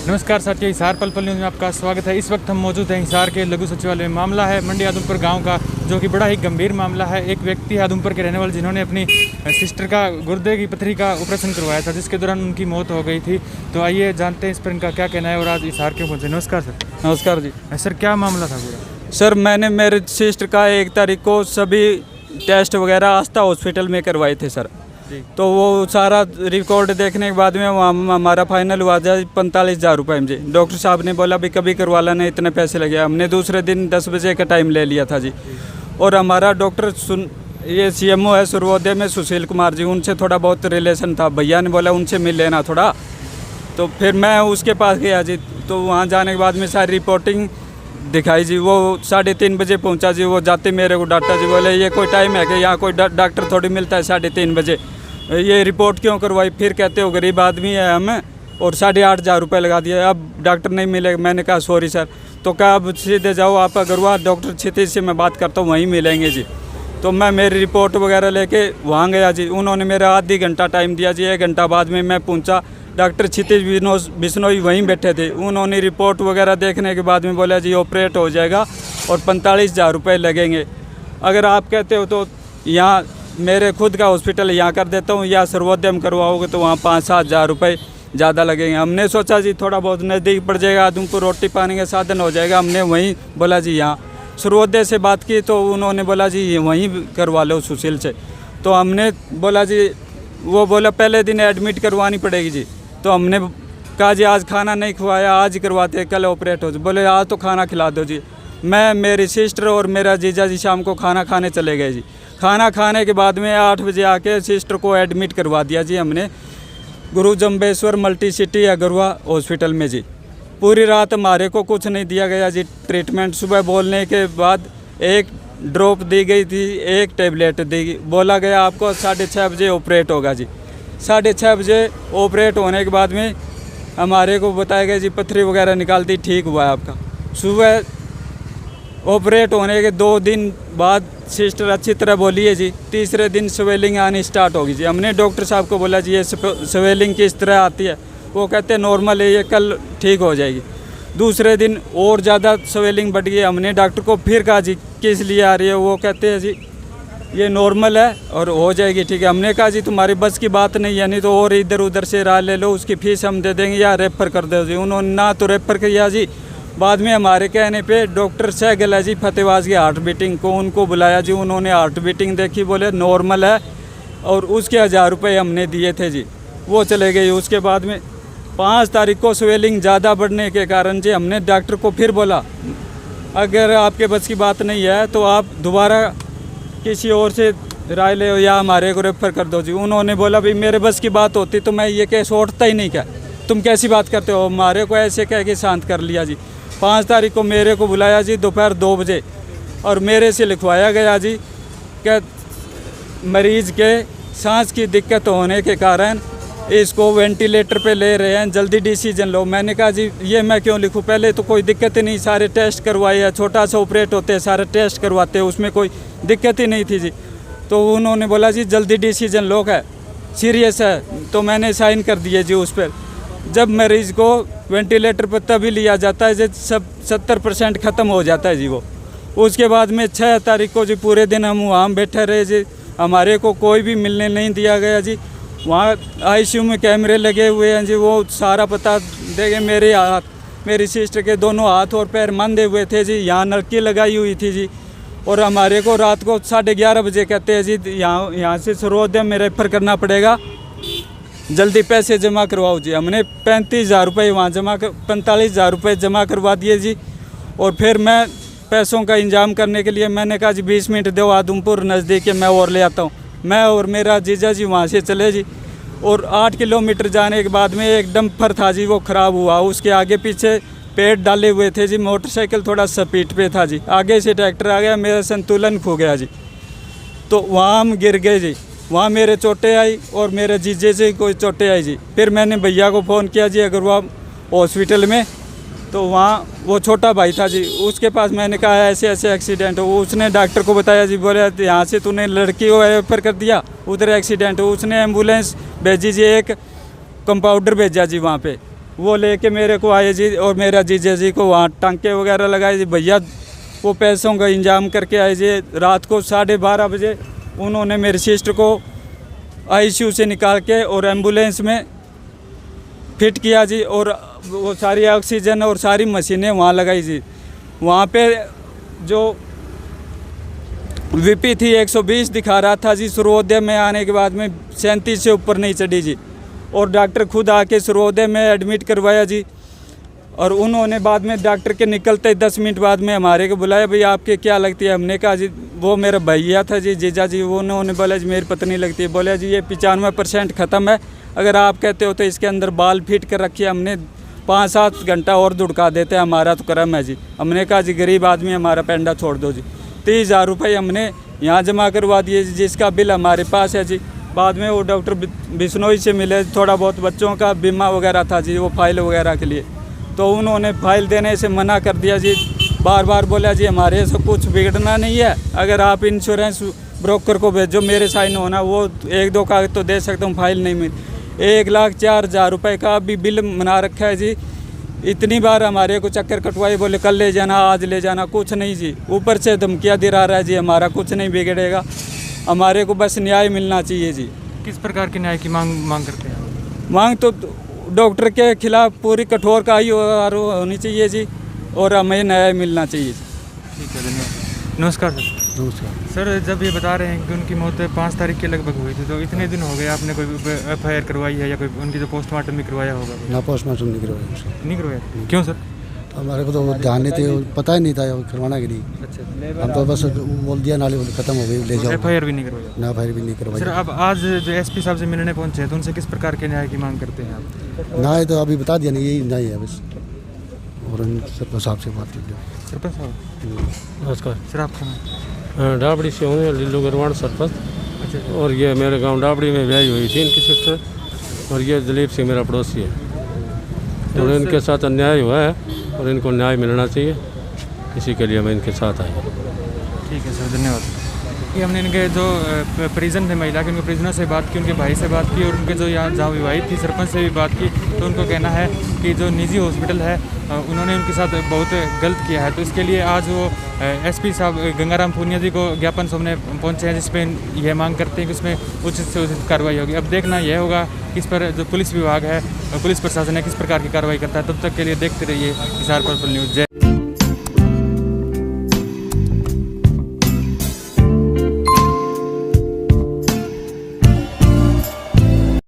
नमस्कार साथियों, हिसार पल पल न्यूज़ में आपका स्वागत है। इस वक्त हम मौजूद हैं हिसार के लघु सचिवालय में। मामला है मंडी आदमपुर गांव का, जो कि बड़ा ही गंभीर मामला है। एक व्यक्ति है आदमपुर के रहने वाले, जिन्होंने अपनी सिस्टर का गुर्दे की पथरी का ऑपरेशन करवाया था, जिसके दौरान उनकी मौत हो गई थी। तो आइए जानते हैं इस पर इनका क्या कहना है और आज हिसार क्यों पहुँचे। नमस्कार सर। नमस्कार जी। सर, क्या मामला था पूरा? सर, मैंने मेरे सिस्टर का 1 तारीख को सभी टेस्ट वगैरह आस्था हॉस्पिटल में करवाए थे सर। तो वो सारा रिकॉर्ड देखने के बाद में हमारा फाइनल हुआ जाए 45,000 रुपये में जी। डॉक्टर साहब ने बोला भी कभी करवा लेना, इतने पैसे लगे। हमने दूसरे दिन 10 बजे का टाइम ले लिया था जी। और हमारा डॉक्टर ये CMO है सर्वोदय में, सुशील कुमार जी, उनसे थोड़ा बहुत रिलेशन था। भैया ने बोला उनसे मिल लेना थोड़ा। तो फिर मैं उसके पास गया जी। तो वहाँ जाने के बाद में सारी रिपोर्टिंग दिखाई जी। वो 3:30 बजे पहुँचा जी। वो जाते मेरे को डाटा जी, बोले ये कोई टाइम है कि यहाँ कोई डॉक्टर थोड़ी मिलता है 3:30 बजे, ये रिपोर्ट क्यों करवाई? फिर कहते हो गरीब आदमी है हम, और 8,500 रुपये लगा दिया, अब डॉक्टर नहीं मिलेगा। मैंने कहा सॉरी सर। तो कहा अब सीधे जाओ आप अग्रवाल डॉक्टर क्षितिज से मैं बात करता हूँ, वहीं मिलेंगे जी। तो मैं मेरी रिपोर्ट वगैरह लेके वहाँ गया जी। उन्होंने मेरा आधी घंटा टाइम दिया जी। 1 घंटा बाद में मैं पहुँचा। डॉक्टर क्षितिज बिश्नोई वहीं बैठे थे। उन्होंने रिपोर्ट वगैरह देखने के बाद में बोला जी ऑपरेट हो जाएगा और 45,000 रुपये लगेंगे। अगर आप कहते हो तो यहाँ मेरे खुद का हॉस्पिटल यहाँ कर देता हूँ, या सर्वोदय में करवाओगे तो वहाँ 5-7 हज़ार रुपये ज़्यादा लगेंगे। हमने सोचा जी थोड़ा बहुत नज़दीक पड़ जाएगा, आदमपुर रोटी पानी का साधन हो जाएगा। हमने वहीं बोला जी यहाँ सर्वोदय से बात की, तो उन्होंने बोला जी वहीं करवा लो सुशील से। तो हमने बोला जी, वो बोला पहले दिन एडमिट करवानी पड़ेगी जी। तो हमने कहा जी आज खाना नहीं खवाया, आज करवाते, कल ऑपरेट हो जी। बोले आज तो खाना खिला दो जी। मैं, मेरी सिस्टर और मेरा जीजा जी शाम को खाना खाने चले गए जी। खाना खाने के बाद में 8 बजे आके सिस्टर को एडमिट करवा दिया जी हमने Guru Jambheshwar multi city Agarwal hospital में जी। पूरी रात हमारे को कुछ नहीं दिया गया जी ट्रीटमेंट। सुबह बोलने के बाद 1 ड्रॉप दी गई थी, 1 टेबलेट दी, बोला गया आपको 6:30 बजे ऑपरेट होगा जी। 6:30 बजे ऑपरेट होने के बाद में हमारे को बताया गया जी पथरी वगैरह निकाल दी, ठीक हुआ है आपका। सुबह ऑपरेट होने के 2 दिन बाद सिस्टर अच्छी तरह बोली है जी। तीसरे दिन स्वेलिंग आनी स्टार्ट होगी जी। हमने डॉक्टर साहब को बोला जी ये स्वेलिंग किस तरह आती है? वो कहते हैं नॉर्मल है, ये कल ठीक हो जाएगी। दूसरे दिन और ज़्यादा स्वेलिंग बढ़ गई। हमने डॉक्टर को फिर कहा जी किस लिए आ रही है? वो कहते हैं जी ये नॉर्मल है और हो जाएगी ठीक है। हमने कहा जी तुम्हारी बस की बात नहीं है, नहीं तो और इधर उधर से राय ले लो, उसकी फ़ीस हम दे देंगे या रेफ़र कर दो जी। उन्होंने ना तो रेफ़र किया जी। बाद में हमारे कहने पे डॉक्टर सहगल है जी फतेहबाज की हार्ट बीटिंग को, उनको बुलाया जी। उन्होंने हार्ट बीटिंग देखी, बोले नॉर्मल है, और उसके 1,000 रुपये हमने दिए थे जी। वो चले गए। उसके बाद में 5 तारीख को स्वेलिंग ज़्यादा बढ़ने के कारण जी हमने डॉक्टर को फिर बोला अगर आपके बस की बात नहीं है तो आप दोबारा किसी और से राय ले या हमारे को रेफ़र कर दो जी। उन्होंने बोला भाई मेरे बस की बात होती तो मैं ये केस उठता ही नहीं, क्या तुम कैसी बात करते हो? हमारे को ऐसे कह के शांत कर लिया जी। 5 तारीख को मेरे को बुलाया जी दोपहर 2 बजे, और मेरे से लिखवाया गया जी कि मरीज़ के सांस की दिक्कत होने के कारण इसको वेंटिलेटर पे ले रहे हैं, जल्दी डिसीजन लो। मैंने कहा जी ये मैं क्यों लिखूं? पहले तो कोई दिक्कत ही नहीं, सारे टेस्ट करवाए हैं, छोटा सा ऑपरेट होते हैं, सारे टेस्ट करवाते हैं, उसमें कोई दिक्कत ही नहीं थी जी। तो उन्होंने बोला जी जल्दी डिसीजन लो, है सीरियस है। तो मैंने साइन कर दिए जी उस पर। जब मरीज़ को वेंटिलेटर पर तभी लिया जाता है जब सब 70% ख़त्म हो जाता है जी वो। उसके बाद में 6 तारीख को जी पूरे दिन हम वहाँ बैठे रहे जी। हमारे को कोई भी मिलने नहीं दिया गया जी। वहाँ ICU में कैमरे लगे हुए हैं जी, वो सारा पता देंगे। मेरी सिस्टर के दोनों हाथ और पैर मंदे हुए थे जी। यहाँ नलकी लगाई हुई थी जी। और हमारे को रात को 11:30 बजे कहते हैं जी यहाँ से सर्वोदय में रेफ़र करना पड़ेगा, जल्दी पैसे जमा करवाओ जी। हमने 35,000 रुपये वहाँ 45,000 रुपये जमा करवा दिए जी। और फिर मैं पैसों का इंतजाम करने के लिए मैंने कहा जी 20 मिनट दो, आदमपुर नज़दीक है, मैं और ले आता हूँ। मैं और मेरा जीजा जी वहाँ से चले जी। और 8 किलोमीटर जाने के बाद में एक डंपर था जी, वो ख़राब हुआ। उसके आगे पीछे पेड़ डाले हुए थे जी। मोटरसाइकिल थोड़ा स्पीड पे था जी। आगे से ट्रैक्टर आ गया, मेरा संतुलन खो गया जी। तो वहाँ हम गिर गए जी। वहाँ मेरे चोटें आई और मेरे जीजे से कोई चोटें आई जी। फिर मैंने भैया को फ़ोन किया जी अग्रवाल हॉस्पिटल में। तो वहाँ वो छोटा भाई था जी, उसके पास मैंने कहा ऐसे ऐसे एक्सीडेंट हो। उसने डॉक्टर को बताया जी, बोले यहाँ से तूने लड़की को रेफर कर दिया, उधर एक्सीडेंट हो। उसने एम्बुलेंस भेजी जी, एक कंपाउंडर भेजा जी वहाँ पे। वो लेके मेरे को आए जी, और मेरा जीजा जी को वहाँ टांके वगैरह लगाए जी। भैया वो पैसों का इंतजाम करके आए जी। रात को 12:30 बजे उन्होंने मेरी सिस्टर को आईसीयू से निकाल के और एम्बुलेंस में फिट किया जी, और वो सारी ऑक्सीजन और सारी मशीनें वहाँ लगाई जी। वहाँ पे जो वीपी थी 120 दिखा रहा था जी। सूर्योदय में आने के बाद में 37 से ऊपर नहीं चढ़ी जी, और डॉक्टर खुद आके सूर्योदय में एडमिट करवाया जी। और उन्होंने बाद में डॉक्टर के निकलते 10 मिनट बाद में हमारे को बुलाया, भाई आपके क्या लगती है। हमने कहा जी वो मेरा भैया था जी, जीजा जी, वो उन्होंने बोला जी मेरी पत्नी लगती है। बोला जी ये 95% ख़त्म है, अगर आप कहते हो तो इसके अंदर बाल फिट कर रखिए, हमने 5-7 घंटा और दुड़का देते हैं, हमारा तो करम है जी। हमने कहा जी गरीब आदमी हमारा पेंडा छोड़ दो जी। 30,000 रुपये हमने यहाँ जमा करवा दिए जी, जिसका बिल हमारे पास है जी। बाद में वो डॉक्टर बिश्नोई से मिले, थोड़ा बहुत बच्चों का बीमा वगैरह था जी, वो फाइल वगैरह के लिए, तो उन्होंने फाइल देने से मना कर दिया जी। बार बार बोला जी हमारे से कुछ बिगड़ना नहीं है, अगर आप इंश्योरेंस ब्रोकर को भेजो, मेरे साइन होना, वो 1-2 कागज तो दे सकता हूँ, फाइल नहीं मिली। 1,04,000 रुपये का भी बिल बना रखा है जी। इतनी बार हमारे को चक्कर कटवाई, बोले कल ले जाना, आज ले जाना, कुछ नहीं जी। ऊपर से धमकियाँ दिला रहा है जी, हमारा कुछ नहीं बिगड़ेगा, हमारे को बस न्याय मिलना चाहिए जी। किस प्रकार के न्याय की मांग करते हैं आप? मांग तो डॉक्टर के खिलाफ पूरी कठोर कार्रवाई होनी चाहिए जी, और हमें न्याय मिलना चाहिए जी। ठीक है, धन्यवाद। नमस्कार सर। नमस्कार। सर, जब ये बता रहे हैं कि उनकी मौत 5 तारीख के लगभग हुई थी, तो इतने दिन हो गए, आपने कोई FIR करवाई है या कोई उनकी जो पोस्टमार्टम भी करवाया होगा? ना पोस्टमार्टम नहीं करवाया उसका। नहीं करवाया? क्यों सर? तो हमारे को तो वो ध्यान नहीं थे, पता ही नहीं था करवाना कि नहीं। अच्छा, हम तो बस बोल दिया नाले खत्म हो गई, ले जाओ। FIR भी नहीं करवाया? ना फायर भी नहीं सर, करवाई। अब आज जो SP साहब से मिलने पहुंचे हैं, तो उनसे किस प्रकार के न्याय की मांग करते हैं आप? ना है तो अभी बता दिया नहीं, यही नहीं है बस। और उन सब साहब से बात कीजिए। सरपंच साहब नमस्कार। सर, आपका डाबड़ी से हूँ, लिल्लू गरवाण सरपंच। अच्छा, और ये मेरे गांव डाबड़ी में ब्याह हुई थी इनकी सिस्टर, और ये दिलीप सिंह मेरा पड़ोसी है। और इनके साथ अन्याय हुआ है और इनको न्याय मिलना चाहिए, इसी के लिए मैं इनके साथ आया। ठीक है सर, धन्यवाद। ये हमने इनके जो परिजन थे महिला के, उनके परिजनों से बात की, उनके भाई से बात की, और उनके जो यहाँ जहाँ विवाहित थी सरपंच से भी बात की। तो उनको कहना है कि जो निजी हॉस्पिटल है उन्होंने उनके साथ बहुत गलत किया है, तो इसके लिए आज वो SP साहब गंगाराम पूनिया जी को ज्ञापन सौंपने पहुँचे हैं, जिसमें यह मांग करते हैं कि उसमें उचित से उचित कार्रवाई होगी। अब देखना यह होगा कि इस पर जो पुलिस विभाग है, पुलिस प्रशासन है, किस प्रकार की कार्रवाई करता है। तब तक के लिए देखते रहिए हिसार पर्पल न्यूज़। जय